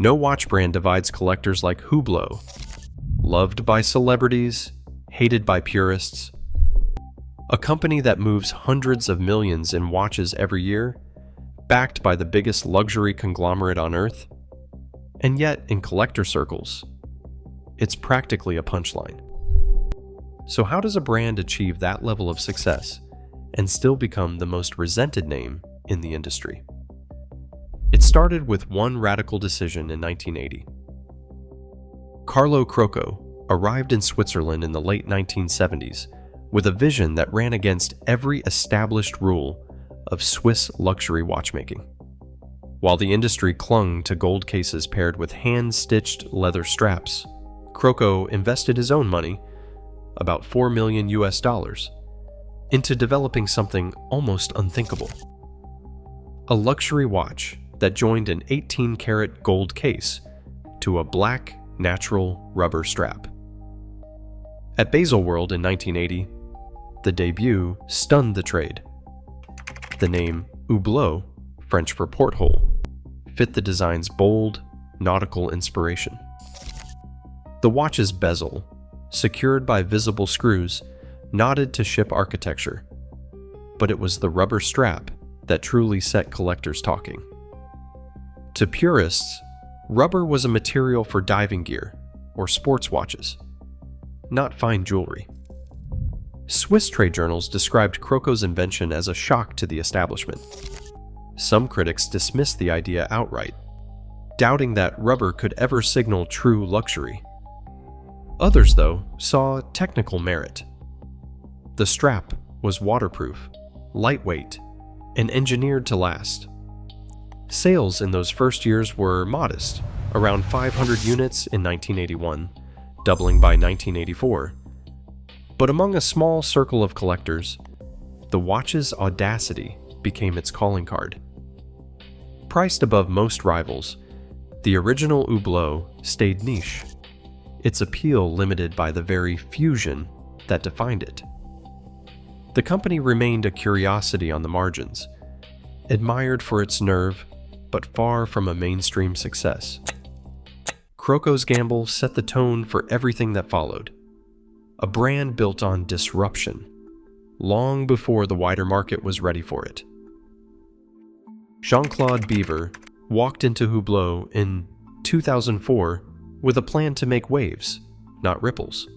No watch brand divides collectors like Hublot, loved by celebrities, hated by purists. A company that moves hundreds of millions in watches every year, backed by the biggest luxury conglomerate on earth. And yet, in collector circles, it's practically a punchline. So how does a brand achieve that level of success and still become the most resented name in the industry? It started with one radical decision in 1980. Carlo Crocco arrived in Switzerland in the late 1970s with a vision that ran against every established rule of Swiss luxury watchmaking. While the industry clung to gold cases paired with hand-stitched leather straps, Crocco invested his own money, about $4 million US, into developing something almost unthinkable. A luxury watch that joined an 18-karat gold case to a black, natural rubber strap. At Baselworld in 1980, the debut stunned the trade. The name Hublot, French for porthole, fit the design's bold, nautical inspiration. The watch's bezel, secured by visible screws, nodded to ship architecture, but it was the rubber strap that truly set collectors talking. To purists, rubber was a material for diving gear or sports watches, not fine jewelry. Swiss trade journals described Crocco's invention as a shock to the establishment. Some critics dismissed the idea outright, doubting that rubber could ever signal true luxury. Others, though, saw technical merit. The strap was waterproof, lightweight, and engineered to last. Sales in those first years were modest, around 500 units in 1981, doubling by 1984. But among a small circle of collectors, the watch's audacity became its calling card. Priced above most rivals, the original Hublot stayed niche, its appeal limited by the very fusion that defined it. The company remained a curiosity on the margins, admired for its nerve, but far from a mainstream success. Crocco's gamble set the tone for everything that followed. A brand built on disruption, long before the wider market was ready for it. Jean-Claude Biver walked into Hublot in 2004 with a plan to make waves, not ripples.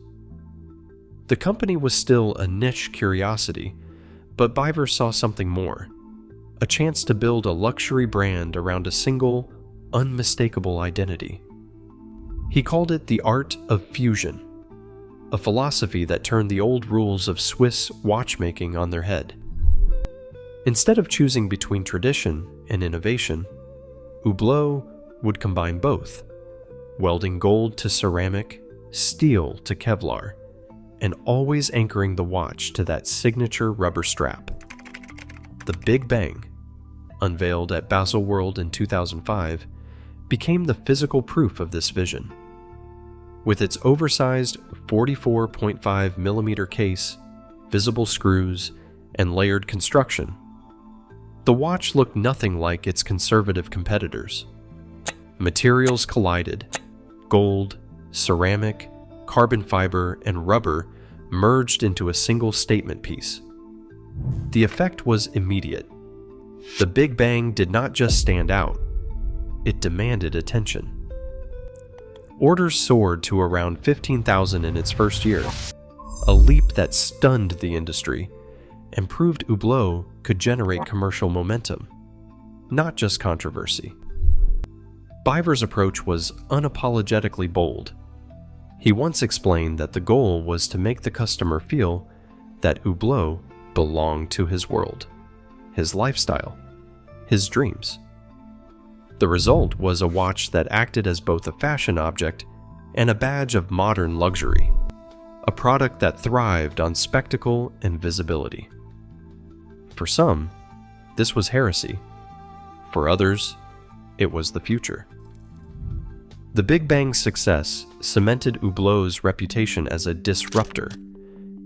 The company was still a niche curiosity, but Biver saw something more. A chance to build a luxury brand around a single, unmistakable identity. He called it the art of fusion, a philosophy that turned the old rules of Swiss watchmaking on their head. Instead of choosing between tradition and innovation, Hublot would combine both, welding gold to ceramic, steel to Kevlar, and always anchoring the watch to that signature rubber strap. The Big Bang, unveiled at Baselworld in 2005, became the physical proof of this vision. With its oversized 44.5mm case, visible screws, and layered construction, the watch looked nothing like its conservative competitors. Materials collided. Gold, ceramic, carbon fiber, and rubber merged into a single statement piece. The effect was immediate. The Big Bang did not just stand out, it demanded attention. Orders soared to around 15,000 in its first year, a leap that stunned the industry and proved Hublot could generate commercial momentum, not just controversy. Biver's approach was unapologetically bold. He once explained that the goal was to make the customer feel that Hublot belonged to his world, his lifestyle, his dreams. The result was a watch that acted as both a fashion object and a badge of modern luxury, a product that thrived on spectacle and visibility. For some, this was heresy. For others, it was the future. The Big Bang's success cemented Hublot's reputation as a disruptor,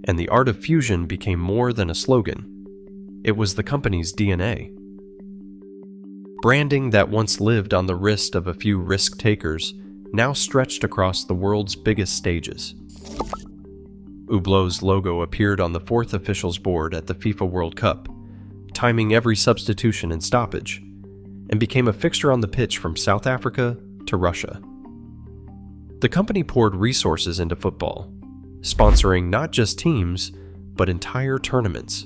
and the art of fusion became more than a slogan. It was the company's DNA. Branding that once lived on the wrist of a few risk-takers now stretched across the world's biggest stages. Hublot's logo appeared on the fourth officials board at the FIFA World Cup, timing every substitution and stoppage, and became a fixture on the pitch from South Africa to Russia. The company poured resources into football, sponsoring not just teams, but entire tournaments,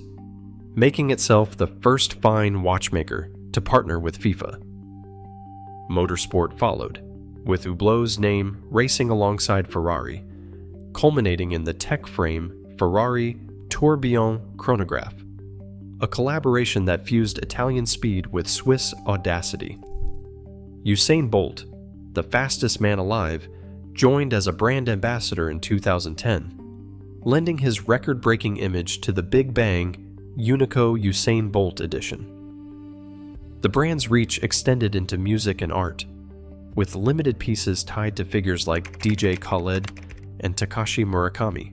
making itself the first fine watchmaker to partner with FIFA. Motorsport followed, with Hublot's name racing alongside Ferrari, culminating in the tech frame Ferrari Tourbillon chronograph, a collaboration that fused Italian speed with Swiss audacity. Usain Bolt, the fastest man alive, joined as a brand ambassador in 2010, lending his record-breaking image to the Big Bang Unico Usain Bolt edition. The brand's reach extended into music and art, with limited pieces tied to figures like DJ Khaled and Takashi Murakami,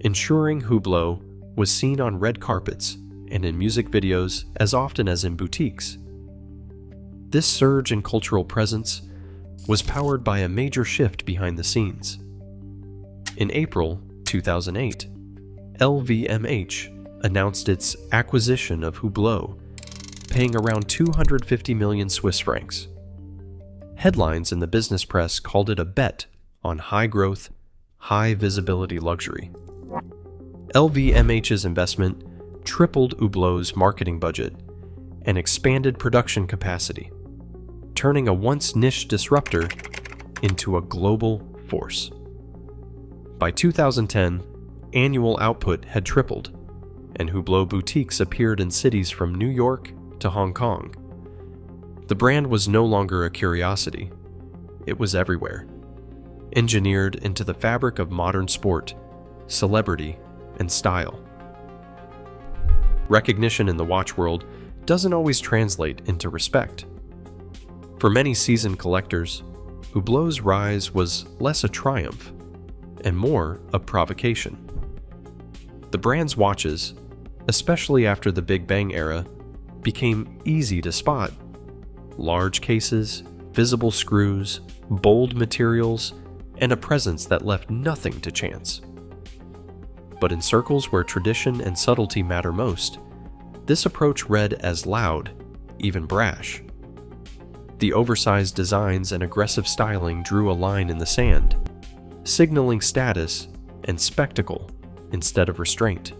ensuring Hublot was seen on red carpets and in music videos as often as in boutiques. This surge in cultural presence was powered by a major shift behind the scenes. In April 2008, LVMH announced its acquisition of Hublot, paying around 250 million Swiss francs. Headlines in the business press called it a bet on high-growth, high-visibility luxury. LVMH's investment tripled Hublot's marketing budget and expanded production capacity, turning a once niche disruptor into a global force. By 2010, annual output had tripled, and Hublot boutiques appeared in cities from New York to Hong Kong. The brand was no longer a curiosity. It was everywhere, engineered into the fabric of modern sport, celebrity, and style. Recognition in the watch world doesn't always translate into respect. For many seasoned collectors, Hublot's rise was less a triumph and more a provocation. The brand's watches, especially after the Big Bang era, became easy to spot. Large cases, visible screws, bold materials, and a presence that left nothing to chance. But in circles where tradition and subtlety matter most, this approach read as loud, even brash. The oversized designs and aggressive styling drew a line in the sand, signaling status and spectacle instead of restraint.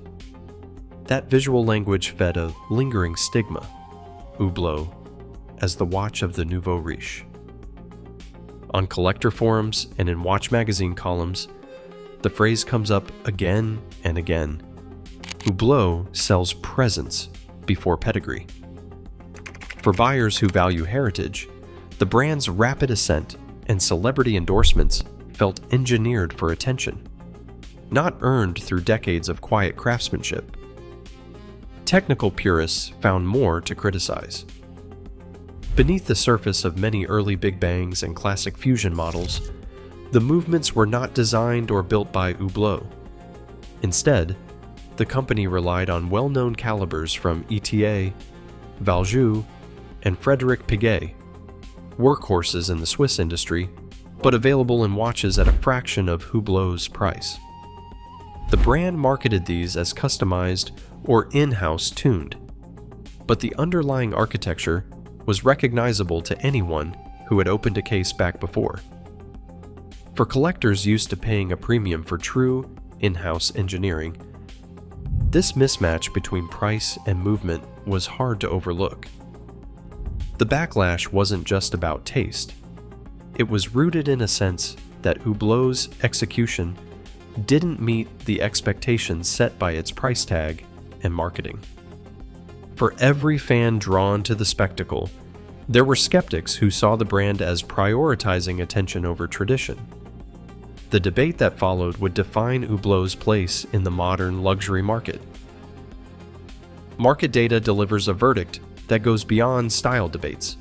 That visual language fed a lingering stigma, Hublot as the watch of the nouveau riche. On collector forums and in watch magazine columns, the phrase comes up again and again. Hublot sells presence before pedigree. For buyers who value heritage, the brand's rapid ascent and celebrity endorsements felt engineered for attention, not earned through decades of quiet craftsmanship. Technical purists found more to criticize. Beneath the surface of many early Big Bangs and classic fusion models, the movements were not designed or built by Hublot. Instead, the company relied on well-known calibers from ETA, Valjoux, and Frédéric Piguet, workhorses in the Swiss industry, but available in watches at a fraction of Hublot's price. The brand marketed these as customized or in-house tuned, but the underlying architecture was recognizable to anyone who had opened a case back before. For collectors used to paying a premium for true in-house engineering, this mismatch between price and movement was hard to overlook. The backlash wasn't just about taste. It was rooted in a sense that Hublot's execution didn't meet the expectations set by its price tag and marketing. For every fan drawn to the spectacle, there were skeptics who saw the brand as prioritizing attention over tradition. The debate that followed would define Hublot's place in the modern luxury market. Market data delivers a verdict that goes beyond style debates.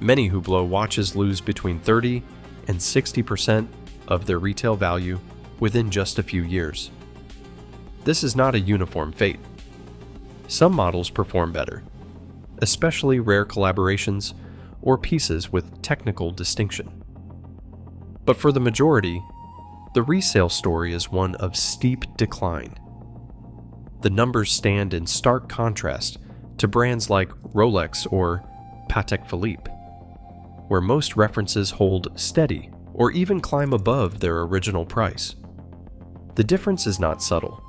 Many Hublot watches lose between 30 and 60% of their retail value within just a few years. This is not a uniform fate. Some models perform better, especially rare collaborations or pieces with technical distinction. But for the majority, the resale story is one of steep decline. The numbers stand in stark contrast to brands like Rolex or Patek Philippe, where most references hold steady or even climb above their original price. The difference is not subtle.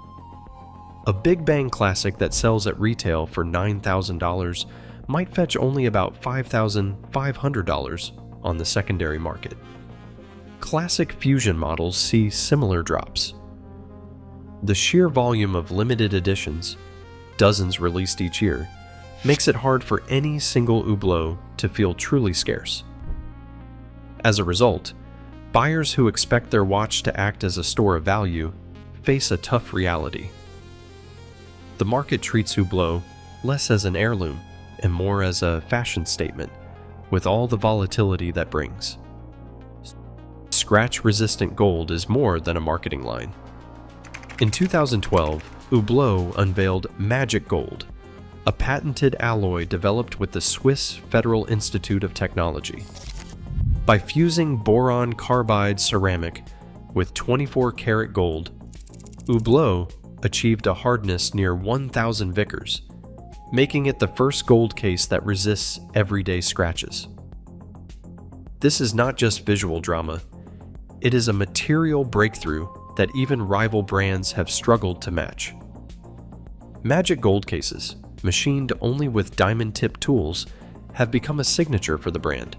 A Big Bang classic that sells at retail for $9,000 might fetch only about $5,500 on the secondary market. Classic fusion models see similar drops. The sheer volume of limited editions, dozens released each year, makes it hard for any single Hublot to feel truly scarce. As a result, buyers who expect their watch to act as a store of value face a tough reality. The market treats Hublot less as an heirloom and more as a fashion statement, with all the volatility that brings. Scratch-resistant gold is more than a marketing line. In 2012, Hublot unveiled Magic Gold, a patented alloy developed with the Swiss Federal Institute of Technology. By fusing boron carbide ceramic with 24-karat gold, Hublot achieved a hardness near 1,000 Vickers, making it the first gold case that resists everyday scratches. This is not just visual drama, it is a material breakthrough that even rival brands have struggled to match. Magic gold cases, machined only with diamond-tipped tools, have become a signature for the brand,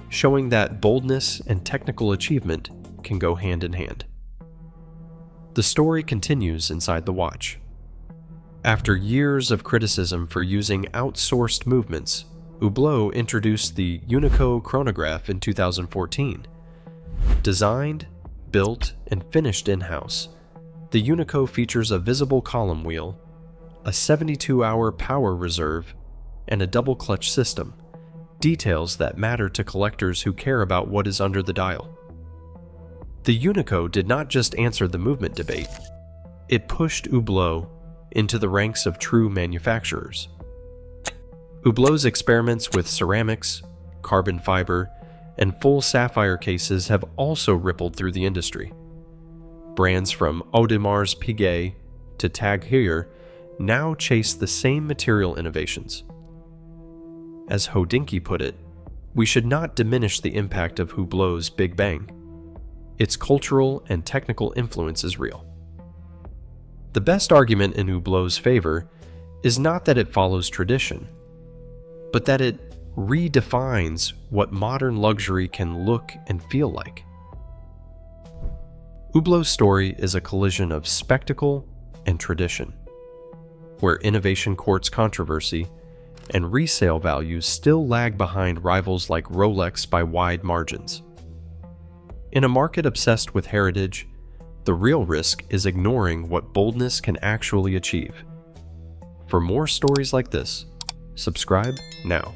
showing that boldness and technical achievement can go hand in hand. The story continues inside the watch. After years of criticism for using outsourced movements, Hublot introduced the Unico chronograph in 2014. Designed, built, and finished in-house, the Unico features a visible column wheel, a 72-hour power reserve, and a double-clutch system, details that matter to collectors who care about what is under the dial. The Unico did not just answer the movement debate, it pushed Hublot into the ranks of true manufacturers. Hublot's experiments with ceramics, carbon fiber, and full sapphire cases have also rippled through the industry. Brands from Audemars Piguet to Tag Heuer now chase the same material innovations. As Hodinkee put it, we should not diminish the impact of Hublot's Big Bang. Its cultural and technical influence is real. The best argument in Hublot's favor is not that it follows tradition, but that it redefines what modern luxury can look and feel like. Hublot's story is a collision of spectacle and tradition, where innovation courts controversy and resale values still lag behind rivals like Rolex by wide margins. In a market obsessed with heritage, the real risk is ignoring what boldness can actually achieve. For more stories like this, subscribe now.